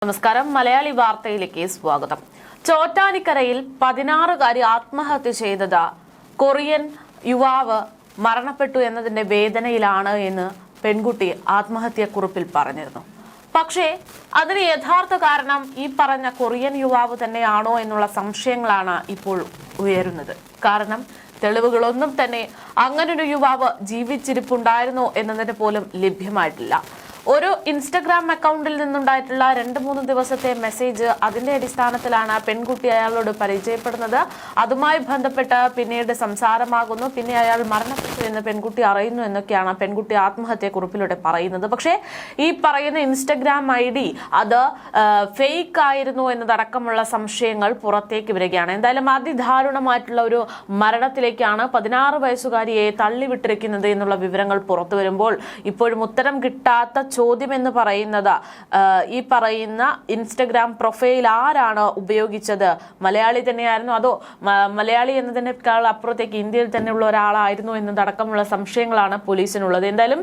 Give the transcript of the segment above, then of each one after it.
നമസ്കാരം. മലയാളി വാർത്തയിലേക്ക് സ്വാഗതം. ചോറ്റാനിക്കരയിൽ 16-കാരി ആത്മഹത്യ ചെയ്തത് കൊറിയൻ യുവാവ് മരണപ്പെട്ടു എന്നതിന്റെ വേദനയിലാണ് എന്ന് പെൺകുട്ടി ആത്മഹത്യാക്കുറിപ്പിൽ പറഞ്ഞിരുന്നു. പക്ഷേ അതിന് യഥാർത്ഥ കാരണം ഈ പറഞ്ഞ കൊറിയൻ യുവാവ് തന്നെയാണോ എന്നുള്ള സംശയങ്ങളാണ് ഇപ്പോൾ ഉയരുന്നത്. കാരണം തെളിവുകളൊന്നും തന്നെ അങ്ങനൊരു യുവാവ് ജീവിച്ചിരിപ്പുണ്ടായിരുന്നോ എന്നതിന് പോലും ലഭ്യമായിട്ടില്ല. ഒരു ഇൻസ്റ്റഗ്രാം അക്കൗണ്ടിൽ നിന്നുണ്ടായിട്ടുള്ള 2-3 ദിവസത്തെ മെസ്സേജ്, അതിന്റെ അടിസ്ഥാനത്തിലാണ് പെൺകുട്ടി അയാളോട് പരിചയപ്പെടുന്നത്. അതുമായി ബന്ധപ്പെട്ട് പിന്നീട് സംസാരമാകുന്നു. പിന്നെ അയാൾ മരണപ്പെട്ടു എന്ന് പെൺകുട്ടി അറിയുന്നു എന്നൊക്കെയാണ് പെൺകുട്ടി ആത്മഹത്യാക്കുറിപ്പിലൂടെ പറയുന്നത്. പക്ഷേ ഈ പറയുന്ന ഇൻസ്റ്റഗ്രാം ID അത് ഫേക്ക് ആയിരുന്നു എന്നതടക്കമുള്ള സംശയങ്ങൾ പുറത്തേക്ക് വരികയാണ്. എന്തായാലും അതിദാരുണമായിട്ടുള്ള ഒരു മരണത്തിലേക്കാണ് 16 വയസ്സുകാരിയെ തള്ളിവിട്ടിരിക്കുന്നത് എന്നുള്ള വിവരങ്ങൾ പുറത്തു വരുമ്പോൾ ഇപ്പോഴും ഉത്തരം കിട്ടാത്ത ചോദ്യം എന്ന് പറയുന്നത്, ഈ പറയുന്ന ഇൻസ്റ്റഗ്രാം പ്രൊഫൈൽ ആരാണ് ഉപയോഗിച്ചത്? മലയാളി തന്നെയായിരുന്നു, അതോ മലയാളി എന്നതിനേക്കാൾ അപ്പുറത്തേക്ക് ഇന്ത്യയിൽ തന്നെയുള്ള ഒരാളായിരുന്നു എന്നതടക്കമുള്ള സംശയങ്ങളാണ് പോലീസിനുള്ളത്. എന്തായാലും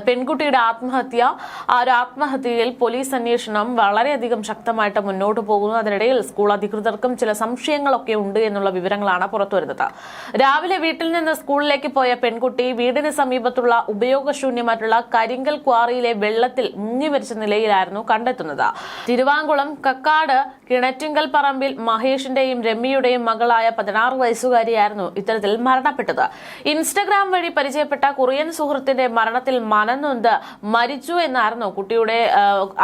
പെൺകുട്ടിയുടെ ആത്മഹത്യ, ആ ഒരു ആത്മഹത്യയിൽ പോലീസ് അന്വേഷണം വളരെയധികം ശക്തമായിട്ട് മുന്നോട്ട് പോകുന്നു. അതിനിടയിൽ സ്കൂൾ അധികൃതർക്കും ചില സംശയങ്ങളൊക്കെ ഉണ്ട് എന്നുള്ള വിവരങ്ങളാണ് പുറത്തുവരുന്നത്. രാവിലെ വീട്ടിൽ നിന്ന് സ്കൂളിലേക്ക് പോയ പെൺകുട്ടി വീടിന് സമീപത്തുള്ള ഉപയോഗശൂന്യമായിട്ടുള്ള കരിങ്കൽ ക്വാറിയിലെ വെള്ളത്തിൽ മുങ്ങിമരിച്ച നിലയിലായിരുന്നു കണ്ടെത്തുന്നത്. തിരുവാങ്കുളം കക്കാട് കിണറ്റിങ്കൽ പറമ്പിൽ മഹേഷിന്റെയും രമ്യയുടെയും മകളായ 16 വയസ്സുകാരിയായിരുന്നു ഇത്തരത്തിൽ മരണപ്പെട്ടത്. ഇൻസ്റ്റഗ്രാം വഴി പരിചയപ്പെട്ട കൊറിയൻ സുഹൃത്തിന്റെ മരണത്തിൽ മനനൊന്ത് മരിച്ചു എന്നായിരുന്നു കുട്ടിയുടെ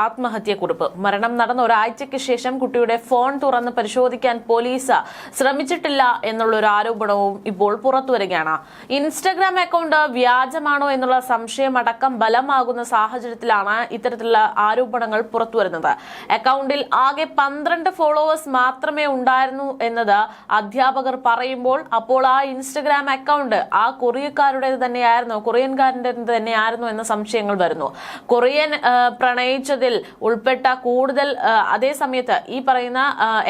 ആത്മഹത്യാക്കുറിപ്പ്. മരണം നടന്ന ഒരാഴ്ചയ്ക്ക് ശേഷം കുട്ടിയുടെ ഫോൺ തുറന്ന് പരിശോധിക്കാൻ പോലീസ് ശ്രമിച്ചിട്ടില്ല എന്നുള്ളൊരു ആരോപണവും ഇപ്പോൾ പുറത്തുവരികയാണ്. ഇൻസ്റ്റഗ്രാം അക്കൗണ്ട് വ്യാജമാണോ എന്നുള്ള സംശയമടക്കം ബലമാകുന്ന സാഹചര്യത്തിലാണ് ഇത്തരത്തിലുള്ള ആരോപണങ്ങൾ പുറത്തുവരുന്നത്. അക്കൗണ്ടിൽ ആകെ 12 ഫോളോവേഴ്സ് മാത്രമേ ഉണ്ടായിരുന്നു എന്നത് അധ്യാപകർ പറയുമ്പോൾ, അപ്പോൾ ആ ഇൻസ്റ്റഗ്രാം അക്കൗണ്ട് ആ കൊറിയക്കാരുടേത് തന്നെയായിരുന്നു, കൊറിയൻകാരൻ്റെ തന്നെയായിരുന്നു എന്ന സംശയങ്ങൾ വരുന്നു. കൊറിയൻ പ്രണയിച്ചതിൽ ഉൾപ്പെട്ട കൂടുതൽ, അതേ സമയത്ത് ഈ പറയുന്ന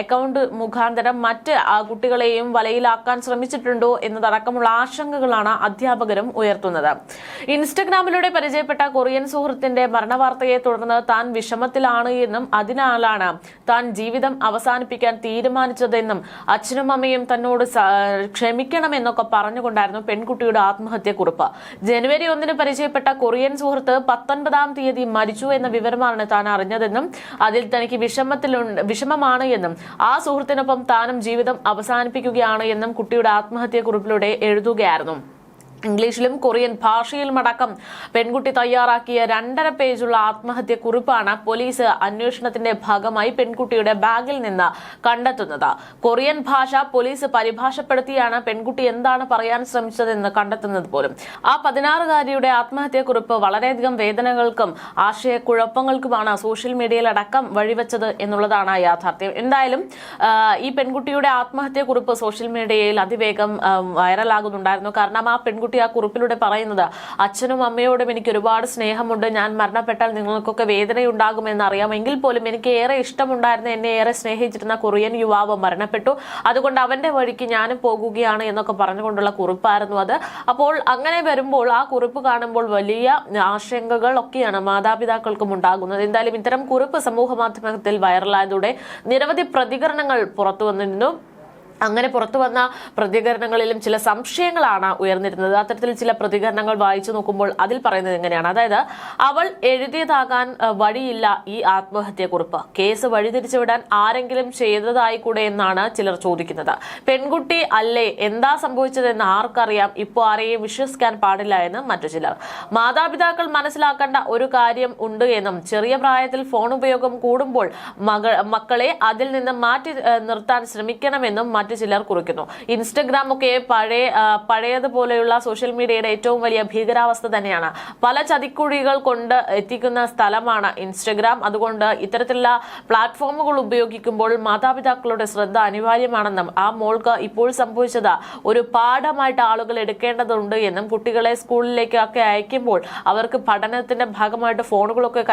അക്കൗണ്ട് മുഖാന്തരം മറ്റ് കുട്ടികളെയും വലയിലാക്കാൻ ശ്രമിച്ചിട്ടുണ്ടോ എന്നതടക്കമുള്ള ആശങ്കകളാണ് അധ്യാപകരും ഉയർത്തുന്നത്. ഇൻസ്റ്റഗ്രാമിലൂടെ പരിചയപ്പെട്ട കൊറിയൻ സുഹൃത്തിന്റെ മരണവാർത്തയെ തുടർന്ന് താൻ വിഷമത്തിലാണ് എന്നും അതിനാലാണ് താൻ ജീവിതം അവസാനിപ്പിക്കാൻ തീരുമാനിച്ചതെന്നും അച്ഛനും അമ്മയും തന്നോട് ക്ഷമിക്കണമെന്നൊക്കെ പറഞ്ഞുകൊണ്ടായിരുന്നു പെൺകുട്ടിയുടെ ആത്മഹത്യാക്കുറിപ്പ്. ജനുവരി 1 പരിചയപ്പെട്ട കൊറിയൻ സുഹൃത്ത് 19-ാം തീയതി മരിച്ചു എന്ന വിവരമാണ് താൻ അറിഞ്ഞതെന്നും അതിൽ തനിക്ക് വിഷമമാണ് എന്നും ആ സുഹൃത്തിനൊപ്പം താനും ജീവിതം അവസാനിപ്പിക്കുകയാണ് എന്നും കുട്ടിയുടെ ആത്മഹത്യാക്കുറിപ്പിലൂടെ എഴുതുകയായിരുന്നു. ഇംഗ്ലീഷിലും കൊറിയൻ ഭാഷയിലുമടക്കം പെൺകുട്ടി തയ്യാറാക്കിയ 2.5 പേജുള്ള ആത്മഹത്യാക്കുറിപ്പാണ് പോലീസ് അന്വേഷണത്തിന്റെ ഭാഗമായി പെൺകുട്ടിയുടെ ബാഗിൽ നിന്ന് കണ്ടെത്തുന്നത്. കൊറിയൻ ഭാഷ പോലീസ് പരിഭാഷപ്പെടുത്തിയാണ് പെൺകുട്ടി എന്താണ് പറയാൻ ശ്രമിച്ചതെന്ന് കണ്ടെത്തുന്നത് പോലും. ആ 16-കാരിയുടെ ആത്മഹത്യാക്കുറിപ്പ് വളരെയധികം വേദനകൾക്കും ആശയക്കുഴപ്പങ്ങൾക്കുമാണ് സോഷ്യൽ മീഡിയയിലടക്കം വഴിവെച്ചത് എന്നുള്ളതാണ് യാഥാർത്ഥ്യം. എന്തായാലും ഈ പെൺകുട്ടിയുടെ ആത്മഹത്യാക്കുറിപ്പ് സോഷ്യൽ മീഡിയയിൽ അതിവേഗം വൈറലാകുന്നുണ്ടായിരുന്നു. കാരണം ആ പെൺകുട്ടി ആ കുറിപ്പിലൂടെ പറയുന്നത്, അച്ഛനും അമ്മയോടും എനിക്ക് ഒരുപാട് സ്നേഹമുണ്ട്, ഞാൻ മരണപ്പെട്ടാൽ നിങ്ങൾക്കൊക്കെ വേദനയുണ്ടാകുമെന്ന് അറിയാം, എങ്കിൽ പോലും എനിക്ക് ഏറെ ഇഷ്ടമുണ്ടായിരുന്ന, എന്നെ ഏറെ സ്നേഹിച്ചിരുന്ന കൊറിയൻ യുവാവ് മരണപ്പെട്ടു, അതുകൊണ്ട് അവന്റെ വഴിക്ക് ഞാനും പോകുകയാണ് എന്നൊക്കെ പറഞ്ഞുകൊണ്ടുള്ള കുറിപ്പായിരുന്നു അത്. അപ്പോൾ അങ്ങനെ വരുമ്പോൾ ആ കുറിപ്പ് കാണുമ്പോൾ വലിയ ആശങ്കകൾ ഒക്കെയാണ് മാതാപിതാക്കൾക്കും ഉണ്ടാകുന്നത്. എന്തായാലും ഇത്തരം കുറിപ്പ് സമൂഹ മാധ്യമത്തിൽ വൈറലായതോടെ നിരവധി പ്രതികരണങ്ങൾ പുറത്തു വന്നിരുന്നു. അങ്ങനെ പുറത്തു വന്ന പ്രതികരണങ്ങളിലും ചില സംശയങ്ങളാണ് ഉയർന്നിരുന്നത്. അത്തരത്തിൽ ചില പ്രതികരണങ്ങൾ വായിച്ചു നോക്കുമ്പോൾ അതിൽ പറയുന്നത് എങ്ങനെയാണ്, അതായത് അവൾ എഴുതിയതാകാൻ വഴിയില്ല ഈ ആത്മഹത്യാക്കുറിപ്പ്, കേസ് വഴിതിരിച്ചുവിടാൻ ആരെങ്കിലും ചെയ്തതായി കൂടെ എന്നാണ് ചിലർ ചോദിക്കുന്നത്. പെൺകുട്ടി അല്ലേ, എന്താ സംഭവിച്ചതെന്ന് ആർക്കറിയാം, ഇപ്പോൾ ആരെയും വിശ്വസിക്കാൻ പാടില്ല എന്ന് മറ്റു ചിലർ. മാതാപിതാക്കൾ മനസ്സിലാക്കേണ്ട ഒരു കാര്യം ഉണ്ട് എന്നും ചെറിയ പ്രായത്തിൽ ഫോൺ ഉപയോഗം കൂടുമ്പോൾ മക്കളെ അതിൽ നിന്ന് മാറ്റി നിർത്താൻ ശ്രമിക്കണമെന്നും മറ്റു ചിലർ കുറിക്കുന്നു. ഇൻസ്റ്റഗ്രാം ഒക്കെ പഴയതുപോലെയുള്ള സോഷ്യൽ മീഡിയയുടെ ഏറ്റവും വലിയ ഭീകരാവസ്ഥ തന്നെയാണ്. പല ചതിക്കുഴികൾ കൊണ്ട് എത്തിക്കുന്ന സ്ഥലമാണ് ഇൻസ്റ്റഗ്രാം. അതുകൊണ്ട് ഇത്തരത്തിലുള്ള പ്ലാറ്റ്ഫോമുകൾ ഉപയോഗിക്കുമ്പോൾ മാതാപിതാക്കളുടെ ശ്രദ്ധ അനിവാര്യമാണെന്നും ആ മോൾക്ക് ഇപ്പോൾ സംഭവിച്ചത് ഒരു പാഠമായിട്ട് ആളുകൾ എടുക്കേണ്ടതുണ്ട് എന്നും കുട്ടികളെ സ്കൂളിലേക്കൊക്കെ അയക്കുമ്പോൾ അവർക്ക് പഠനത്തിന്റെ ഭാഗമായിട്ട് ഫോണുകളൊക്കെ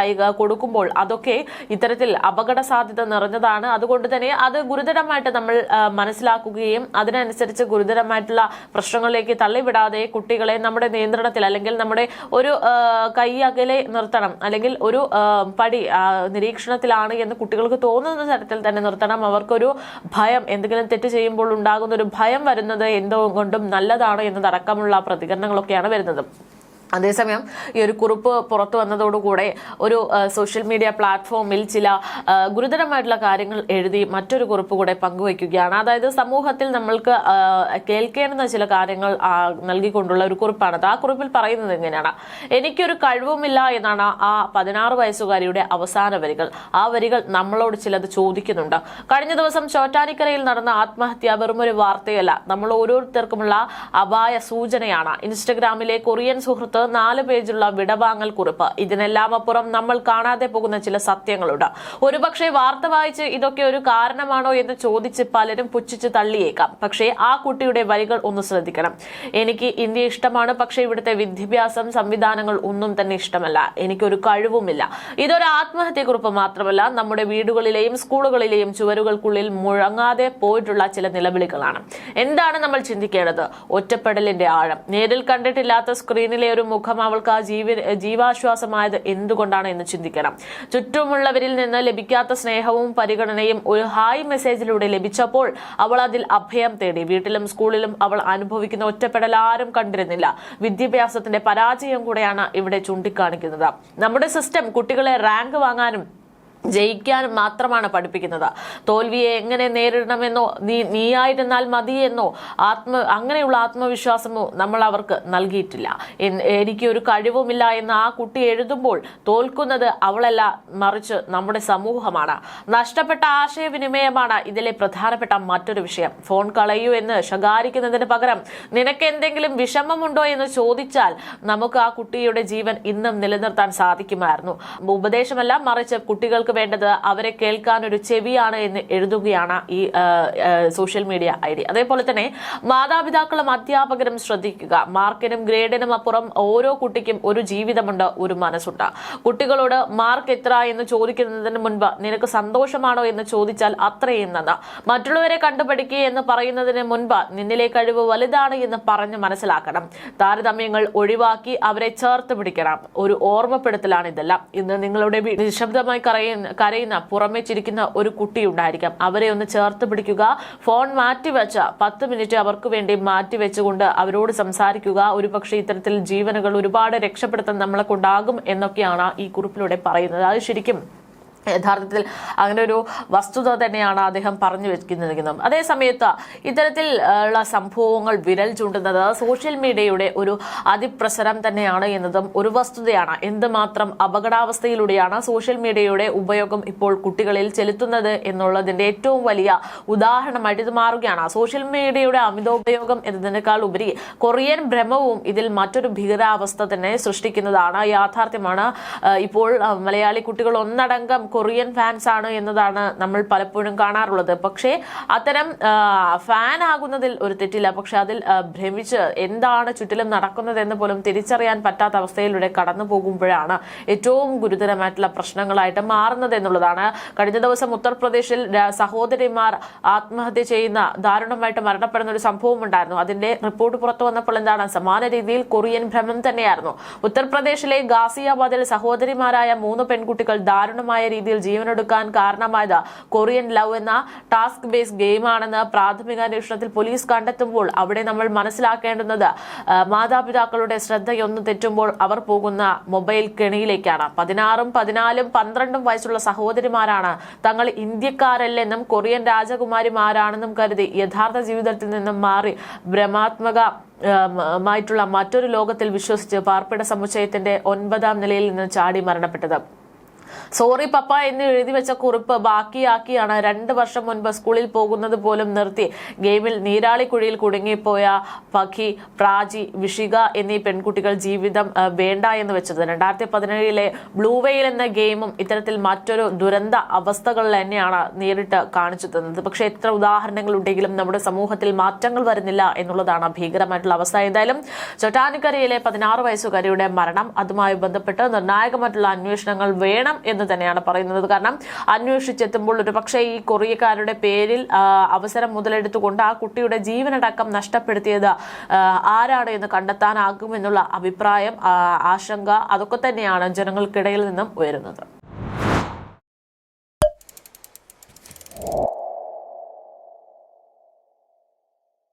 കൊടുക്കുമ്പോൾ അതൊക്കെ ഇത്തരത്തിൽ അപകട സാധ്യത നിറഞ്ഞതാണ്. അതുകൊണ്ട് തന്നെ അത് ഗുരുതരമായിട്ട് നമ്മൾ മനസ്സിലാക്കി മനസ്സിലാക്കുകയും അതിനനുസരിച്ച് ഗുരുതരമായിട്ടുള്ള പ്രശ്നങ്ങളിലേക്ക് തള്ളിവിടാതെ കുട്ടികളെ നമ്മുടെ നിയന്ത്രണത്തിൽ അല്ലെങ്കിൽ നമ്മുടെ ഒരു കൈ അകലെ നിർത്തണം, അല്ലെങ്കിൽ ഒരു പടി നിരീക്ഷണത്തിലാണ് എന്ന് കുട്ടികൾക്ക് തോന്നുന്ന തരത്തിൽ തന്നെ നിർത്തണം. അവർക്കൊരു ഭയം, എന്തെങ്കിലും തെറ്റ് ചെയ്യുമ്പോൾ ഉണ്ടാകുന്ന ഒരു ഭയം വരുന്നത് എന്തുകൊണ്ടും നല്ലതാണ് എന്നതടക്കമുള്ള പ്രതികരണങ്ങളൊക്കെയാണ് വരുന്നത്. അതേസമയം ഈ ഒരു കുറിപ്പ് പുറത്തു വന്നതോടുകൂടെ ഒരു സോഷ്യൽ മീഡിയ പ്ലാറ്റ്ഫോമിൽ ചില ഗുരുതരമായിട്ടുള്ള കാര്യങ്ങൾ എഴുതി മറ്റൊരു കുറിപ്പ് കൂടെ പങ്കുവയ്ക്കുകയാണ്. അതായത് സമൂഹത്തിൽ നമ്മൾക്ക് കേൾക്കേണ്ടുന്ന ചില കാര്യങ്ങൾ നൽകിക്കൊണ്ടുള്ള ഒരു കുറിപ്പാണത്. ആ കുറിപ്പിൽ പറയുന്നത് എങ്ങനെയാണ്: എനിക്കൊരു കഴിവുമില്ല എന്നാണ് ആ 16 വയസ്സുകാരിയുടെ അവസാന വരികൾ. ആ വരികൾ നമ്മളോട് ചിലത് ചോദിക്കുന്നുണ്ട്. കഴിഞ്ഞ ദിവസം ചോറ്റാനിക്കരയിൽ നടന്ന ആത്മഹത്യ വെറുമൊരു വാർത്തയല്ല, നമ്മൾ ഓരോരുത്തർക്കുമുള്ള അപായ സൂചനയാണ്. ഇൻസ്റ്റഗ്രാമിലെ കൊറിയൻ സുഹൃത്ത് 4 പേജുള്ള വിടവാങ്ങൽ കുറിപ്പ്. ഇതിനെല്ലാം അപ്പുറം നമ്മൾ കാണാതെ പോകുന്ന ചില സത്യങ്ങളുണ്ട്. ഒരുപക്ഷെ വാർത്ത വായിച്ച് ഇതൊക്കെ ഒരു കാരണമാണോ എന്ന് ചോദിച്ച് പലരും പുച്ഛിച്ച് തള്ളിയേക്കാം. പക്ഷേ ആ കുട്ടിയുടെ വരികൾ ഒന്ന് ശ്രദ്ധിക്കണം. എനിക്ക് ഇന്ത്യ ഇഷ്ടമാണ്, പക്ഷേ ഇവിടുത്തെ വിദ്യാഭ്യാസം, സംവിധാനങ്ങൾ ഒന്നും തന്നെ ഇഷ്ടമല്ല. എനിക്കൊരു കഴിവുമില്ല. ഇതൊരു ആത്മഹത്യ കുറിപ്പ് മാത്രമല്ല, നമ്മുടെ വീടുകളിലെയും സ്കൂളുകളിലെയും ചുവരുകൾക്കുള്ളിൽ മുഴങ്ങാതെ പോയിട്ടുള്ള ചില നിലവിളികളാണ്. എന്താണ് നമ്മൾ ചിന്തിക്കേണ്ടത്? ഒറ്റപ്പെടലിന്റെ ആഴം. നേരിൽ കണ്ടിട്ടില്ലാത്ത സ്ക്രീനിലെ ഒരു മുഖം അവൾക്ക് ആ ജീവാശ്വാസമായത് എന്തുകൊണ്ടാണ് എന്ന് ചിന്തിക്കണം. ചുറ്റുമുള്ളവരിൽ നിന്ന് ലഭിക്കാത്ത സ്നേഹവും പരിഗണനയും ഒരു ഹായ് മെസ്സേജിലൂടെ ലഭിച്ചപ്പോൾ അവൾ അതിൽ അഭയം തേടി. വീട്ടിലും സ്കൂളിലും അവൾ അനുഭവിക്കുന്ന ഒറ്റപ്പെടൽ ആരും കണ്ടിരുന്നില്ല. വിദ്യാഭ്യാസത്തിന്റെ പരാജയം കൂടെയാണ് ഇവിടെ ചൂണ്ടിക്കാണിക്കുന്നത്. നമ്മുടെ സിസ്റ്റം കുട്ടികളെ റാങ്ക് വാങ്ങാനും ജയിക്കാനും മാത്രമാണ് പഠിപ്പിക്കുന്നത്. തോൽവിയെ എങ്ങനെ നേരിടണമെന്നോ നീയായിരുന്നാൽ മതിയെന്നോ അങ്ങനെയുള്ള ആത്മവിശ്വാസമോ നമ്മൾ അവർക്ക് നൽകിയിട്ടില്ല. എനിക്ക് ഒരു കഴിവുമില്ല എന്ന് ആ കുട്ടി എഴുതുമ്പോൾ തോൽക്കുന്നത് അവളല്ല, മറിച്ച് നമ്മുടെ സമൂഹമാണ്. നഷ്ടപ്പെട്ട ആശയവിനിമയമാണ് ഇതിലെ പ്രധാനപ്പെട്ട മറ്റൊരു വിഷയം. ഫോൺ കളയൂ എന്ന് ശകാരിക്കുന്നതിന് പകരം നിനക്ക് എന്തെങ്കിലും വിഷമമുണ്ടോ എന്ന് ചോദിച്ചാൽ നമുക്ക് ആ കുട്ടിയുടെ ജീവൻ ഇന്നും നിലനിർത്താൻ സാധിക്കുമായിരുന്നു. ഉപദേശമല്ല, മറിച്ച് കുട്ടികൾക്ക് വേണ്ടത് അവരെ കേൾക്കാൻ ഒരു ചെവിയാണ് എന്ന് എഴുതുകയാണ് ഈ സോഷ്യൽ മീഡിയ ഐ ഡി. അതേപോലെ തന്നെ മാതാപിതാക്കളും അധ്യാപകരും ശ്രദ്ധിക്കുക. മാർക്കിനും ഗ്രേഡിനും അപ്പുറം ഓരോ കുട്ടിക്കും ഒരു ജീവിതമുണ്ട്, ഒരു മനസ്സുണ്ട്. കുട്ടികളോട് മാർക്ക് എത്ര എന്ന് ചോദിക്കുന്നതിന് മുൻപ് നിനക്ക് സന്തോഷമാണോ എന്ന് ചോദിച്ചാൽ അത്രയും നന്ന്. മറ്റുള്ളവരെ കണ്ടുപഠിക്കുക എന്ന് പറയുന്നതിന് മുൻപ് നിന്നിലെ കഴിവ് വലുതാണ് എന്ന് പറഞ്ഞ് മനസ്സിലാക്കണം. താരതമ്യങ്ങൾ ഒഴിവാക്കി അവരെ ചേർത്ത് പിടിക്കണം. ഒരു ഓർമ്മപ്പെടുത്തലാണ് ഇതെല്ലാം. ഇന്ന് നിങ്ങളുടെ നിശബ്ദമായി കരയുന്ന പുറമെ ചിരിക്കുന്ന ഒരു കുട്ടി ഉണ്ടായിരിക്കാം. അവരെ ഒന്ന് ചേർത്ത് പിടിക്കുക. ഫോൺ മാറ്റിവെച്ച 10 മിനിറ്റ് അവർക്ക് വേണ്ടി മാറ്റിവെച്ചുകൊണ്ട് അവരോട് സംസാരിക്കുക. ഒരുപക്ഷെ ഇത്തരത്തിൽ ജീവനുകൾ ഒരുപാട് രക്ഷപ്പെടുത്താൻ നമ്മളെ കൊണ്ടാകും എന്നൊക്കെയാണ് ഈ കുറിപ്പിലൂടെ പറയുന്നത്. അത് ശരിക്കും യഥാർത്ഥത്തിൽ അങ്ങനെ ഒരു വസ്തുത തന്നെയാണ് അദ്ദേഹം പറഞ്ഞു വെക്കുന്നത്. അതേസമയത്ത് ഇത്തരത്തിൽ ഉള്ള സംഭവങ്ങൾ വിരൽ ചൂണ്ടുന്നത് സോഷ്യൽ മീഡിയയുടെ ഒരു അതിപ്രസരം തന്നെയാണ് എന്നതും ഒരു വസ്തുതയാണ്. എന്തുമാത്രം അപകടാവസ്ഥയിലൂടെയാണ് സോഷ്യൽ മീഡിയയുടെ ഉപയോഗം ഇപ്പോൾ കുട്ടികളിൽ ചെലുത്തുന്നത് എന്നുള്ളതിന്റെ ഏറ്റവും വലിയ ഉദാഹരണമായിട്ട് ഇത് മാറുകയാണ്. സോഷ്യൽ മീഡിയയുടെ അമിതോപയോഗം എന്നതിനേക്കാൾ ഉപരി കൊറിയൻ ഭ്രമവും ഇതിൽ മറ്റൊരു ഭീകരാവസ്ഥ തന്നെ സൃഷ്ടിക്കുന്നതാണ്. യാഥാർത്ഥ്യമാണ്. ഇപ്പോൾ മലയാളി കുട്ടികൾ ഒന്നടങ്കം കൊറിയൻ ഫാൻസ് ആണ് എന്നതാണ് നമ്മൾ പലപ്പോഴും കാണാറുള്ളത്. പക്ഷേ അത്തരം ഫാൻ ആകുന്നതിൽ ഒരു തെറ്റില്ല. പക്ഷെ അതിൽ ഭ്രമിച്ച് എന്താണ് ചുറ്റിലും നടക്കുന്നതെന്ന് പോലും തിരിച്ചറിയാൻ പറ്റാത്ത അവസ്ഥയിലൂടെ കടന്നു പോകുമ്പോഴാണ് ഏറ്റവും ഗുരുതരമായിട്ടുള്ള പ്രശ്നങ്ങളായിട്ട് മാറുന്നത് എന്നുള്ളതാണ്. കഴിഞ്ഞ ദിവസം ഉത്തർപ്രദേശിൽ സഹോദരിമാർ ആത്മഹത്യ ചെയ്യുന്ന, ദാരുണമായിട്ട് മരണപ്പെടുന്ന ഒരു സംഭവം ഉണ്ടായിരുന്നു. അതിന്റെ റിപ്പോർട്ട് പുറത്തു വന്നപ്പോൾ എന്താണ്, സമാന രീതിയിൽ കൊറിയൻ ഭ്രമം തന്നെയായിരുന്നു. ഉത്തർപ്രദേശിലെ ഗാസിയാബാദിൽ സഹോദരിമാരായ 3 പെൺകുട്ടികൾ ദാരുണമായ രീതിയിൽ ജീവനൊടുക്കാൻ കാരണമായത് കൊറിയൻ ലവ് എന്ന ടാസ്ക് ബേസ്ഡ് ഗെയിമാണെന്ന് പ്രാഥമിക അന്വേഷണത്തിൽ പോലീസ് കണ്ടെത്തുമ്പോൾ അവിടെ നമ്മൾ മനസ്സിലാക്കേണ്ടുന്നത് മാതാപിതാക്കളുടെ ശ്രദ്ധയൊന്ന് തെറ്റുമ്പോൾ അവർ പോകുന്ന മൊബൈൽ കെണിയിലേക്കാണ്. 16, 14, 12 വയസ്സുള്ള സഹോദരിമാരാണ് തങ്ങൾ ഇന്ത്യക്കാരല്ലെന്നും കൊറിയൻ രാജകുമാരിമാരാണെന്നും കരുതി യഥാർത്ഥ ജീവിതത്തിൽ നിന്നും മാറി ഭ്രമാത്മകമായിട്ടുള്ള മറ്റൊരു ലോകത്തിൽ വിശ്വസിച്ച് പാർപ്പിട സമുച്ചയത്തിന്റെ 9ാം നിലയിൽ നിന്ന് ചാടി മരണപ്പെട്ടത്. സോറി പപ്പ എന്ന് എഴുതി വെച്ച കുറിപ്പ് ബാക്കിയാക്കിയാണ് 2 വർഷം മുൻപ് സ്കൂളിൽ പോകുന്നത് പോലും നിർത്തി ഗെയിമിൽ നീരാളിക്കുഴിയിൽ കുടുങ്ങിപ്പോയ പഖി, പ്രാചി, വിഷിക എന്നീ പെൺകുട്ടികൾ ജീവിതം വേണ്ട എന്ന് വെച്ചത്. 2017 ബ്ലൂ വെയിൽ എന്ന ഗെയിമും ഇത്തരത്തിൽ മറ്റൊരു ദുരന്ത അവസ്ഥകൾ തന്നെയാണ് നേരിട്ട് കാണിച്ചു തന്നത്. പക്ഷെ എത്ര ഉദാഹരണങ്ങൾ ഉണ്ടെങ്കിലും നമ്മുടെ സമൂഹത്തിൽ മാറ്റങ്ങൾ വരുന്നില്ല എന്നുള്ളതാണ് ഭീകരമായിട്ടുള്ള അവസ്ഥ. ഏതായാലും ചോറ്റാനിക്കരയിലെ 16 വയസ്സുകാരിയുടെ മരണം, അതുമായി ബന്ധപ്പെട്ട് നിർണായകമായിട്ടുള്ള അന്വേഷണങ്ങൾ വേണം എന്ന് തന്നെയാണ് പറയുന്നത്. കാരണം അന്വേഷിച്ചെത്തുമ്പോൾ ഒരു പക്ഷേ ഈ കൊറിയക്കാരുടെ പേരിൽ അവസരം മുതലെടുത്തുകൊണ്ട് ആ കുട്ടിയുടെ ജീവനടക്കം നഷ്ടപ്പെടുത്തിയത് ആരാണ് എന്ന് കണ്ടെത്താനാകുമെന്നുള്ള അഭിപ്രായം, ആശങ്ക അതൊക്കെ തന്നെയാണ് ജനങ്ങൾക്കിടയിൽ നിന്നും ഉയരുന്നത്.